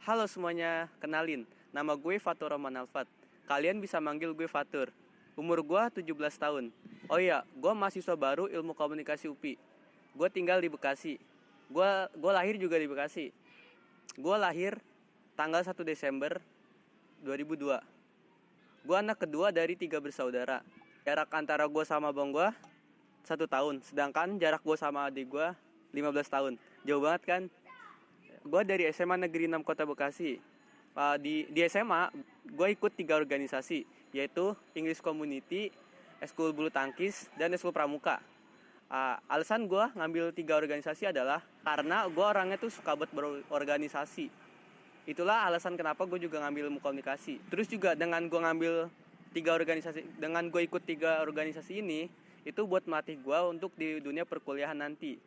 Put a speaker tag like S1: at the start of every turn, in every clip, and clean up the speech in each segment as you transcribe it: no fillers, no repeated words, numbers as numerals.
S1: Halo semuanya, kenalin. Nama gue Fatur Rahman Alfat. Kalian bisa manggil gue Fatur. Umur gue 17 tahun. Oh iya, gue mahasiswa baru Ilmu Komunikasi UPI. Gue tinggal di Bekasi. Gue lahir juga di Bekasi. Gue lahir tanggal 1 Desember 2002. Gue anak kedua dari 3 bersaudara. Jarak antara gue sama abang gue 1 tahun. Sedangkan jarak gue sama adik gue 15 tahun. Jauh banget kan? Gue dari SMA Negeri 6 Kota Bekasi. Di SMA gue ikut 3 organisasi, yaitu English Community, Eskul Bulu Tangkis, dan Eskul Pramuka. Alasan gue ngambil 3 organisasi adalah karena gue orangnya tuh suka buat berorganisasi. Itulah alasan kenapa gue juga ngambil ilmu komunikasi. Terus juga dengan gue ikut 3 organisasi ini, itu buat melatih gue untuk di dunia perkuliahan nanti.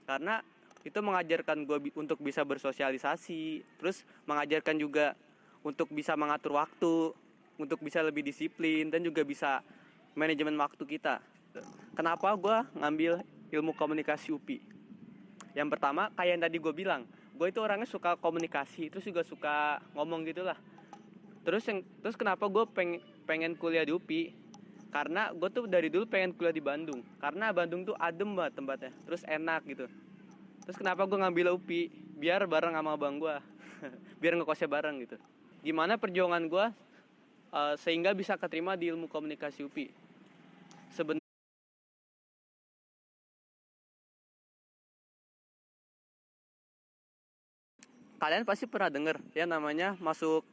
S1: Karena itu mengajarkan gue untuk bisa bersosialisasi, terus mengajarkan juga untuk bisa mengatur waktu, untuk bisa lebih disiplin, dan juga bisa manajemen waktu kita. Kenapa gue ngambil ilmu komunikasi UPI? Yang pertama, kayak yang tadi gue bilang, gue itu orangnya suka komunikasi, terus juga suka ngomong gitulah. Terus kenapa gue pengen kuliah di UPI? Karena gue tuh dari dulu pengen kuliah di Bandung, karena Bandung tuh adem banget tempatnya, terus enak gitu. Terus kenapa gue ngambil UPI? Biar bareng sama abang gue biar ngekosnya bareng gitu. Gimana perjuangan gue sehingga bisa keterima di ilmu komunikasi UPI? Sebenarnya kalian pasti pernah dengar ya namanya masuk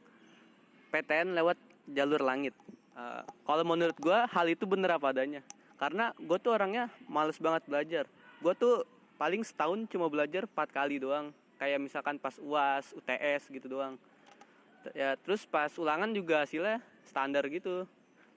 S1: PTN lewat jalur langit. Kalau menurut gue hal itu bener apa adanya. Karena gue tuh orangnya males banget belajar. Gue tuh paling setahun cuma belajar 4 kali doang. Kayak misalkan pas UAS, UTS gitu doang. Ya terus pas ulangan juga hasilnya standar gitu.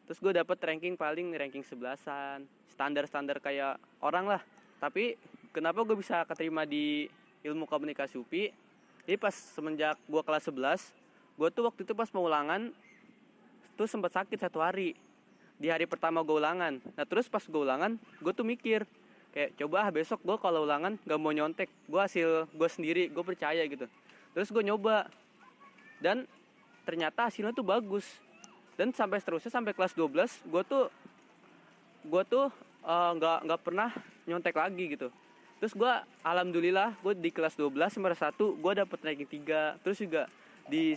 S1: Terus gue dapet ranking 11-an. Standar-standar kayak orang lah. Tapi kenapa gue bisa keterima di ilmu komunikasi UPI? Jadi pas semenjak gue kelas 11, gue tuh waktu itu pas mau ulangan tuh sempat sakit 1 hari. Di hari pertama gue ulangan. Nah terus pas gue ulangan, gue tuh mikir kayak coba besok gue kalau ulangan gak mau nyontek, gue hasil gue sendiri, gue percaya gitu. Terus gue nyoba dan ternyata hasilnya tuh bagus. Dan sampai seterusnya sampai kelas 12 gue tuh nggak pernah nyontek lagi gitu. Terus gue alhamdulillah gue di kelas 12 semester 1 gue dapet ranking 3. Terus juga di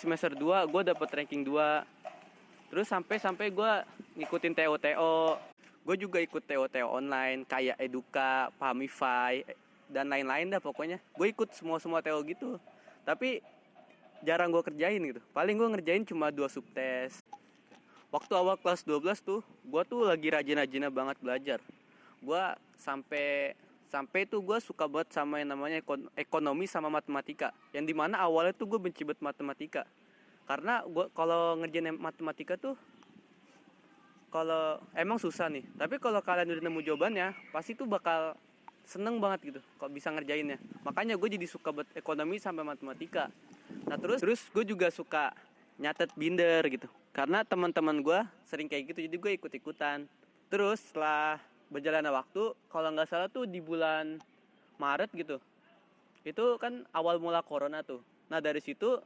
S1: semester 2 gue dapet ranking 2. Terus sampai gue ngikutin TO-TO. Gue juga ikut TO-TO online kayak Eduka, Pamify, dan lain-lain dah pokoknya. Gue ikut semua TO gitu. Tapi jarang gue kerjain gitu. Paling gue ngerjain cuma 2 subtes. Waktu awal kelas 12 tuh, gue tuh lagi rajin-rajinnya banget belajar. Gue sampai tuh gue suka banget sama yang namanya ekonomi sama matematika. Yang dimana awalnya tuh gue benci banget matematika. Karena gue kalau ngerjain matematika tuh kalau emang susah nih. Tapi kalau kalian udah nemu jawabannya, pasti tuh bakal seneng banget gitu kalau bisa ngerjainnya. Makanya gue jadi suka banget ekonomi sampai matematika. Nah terus gue juga suka nyatet binder gitu. Karena teman-teman gue sering kayak gitu, jadi gue ikut-ikutan. Terus setelah berjalannya waktu, kalau nggak salah tuh di bulan Maret gitu, itu kan awal mula corona tuh. Nah dari situ,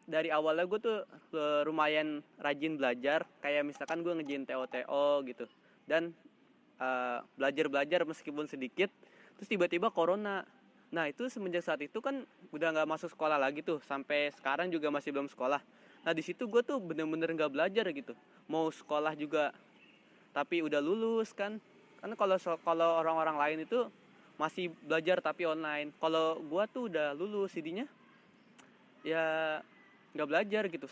S1: dari awalnya gue tuh lumayan rajin belajar. Kayak misalkan gue ngerjain TO-TO gitu. Dan belajar meskipun sedikit. Terus tiba-tiba corona. Nah itu semenjak saat itu kan udah nggak masuk sekolah lagi tuh. Sampai sekarang juga masih belum sekolah. Nah di situ gue tuh bener-bener nggak belajar gitu. Mau sekolah juga tapi udah lulus kan. Karena kalau orang-orang lain itu masih belajar tapi online. Kalau gue tuh udah lulus jadinya ya nggak belajar gitu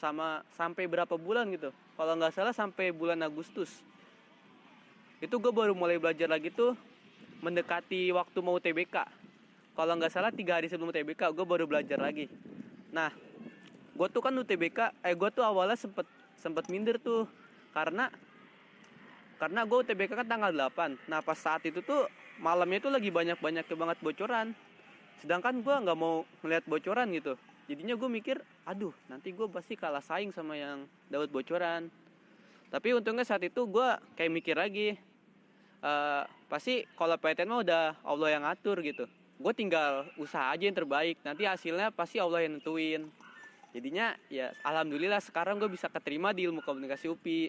S1: sampai berapa bulan gitu. Kalau nggak salah sampai bulan Agustus. Itu gue baru mulai belajar lagi tuh mendekati waktu mau TBK. Kalau nggak salah 3 hari sebelum TBK gue baru belajar lagi. Nah, gue tuh awalnya sempet minder tuh karena gue UTBK kan tanggal 8. Nah pas saat itu tuh malamnya tuh lagi banyak banget bocoran. Sedangkan gue nggak mau ngeliat bocoran gitu. Jadinya gue mikir, aduh nanti gue pasti kalah saing sama yang dapat bocoran. Tapi untungnya saat itu gue kayak mikir lagi, pasti kalau PTN mah udah Allah yang ngatur gitu. gue tinggal usaha aja yang terbaik, nanti hasilnya pasti Allah yang nentuin. Jadinya ya alhamdulillah sekarang gue bisa keterima di ilmu komunikasi UPI.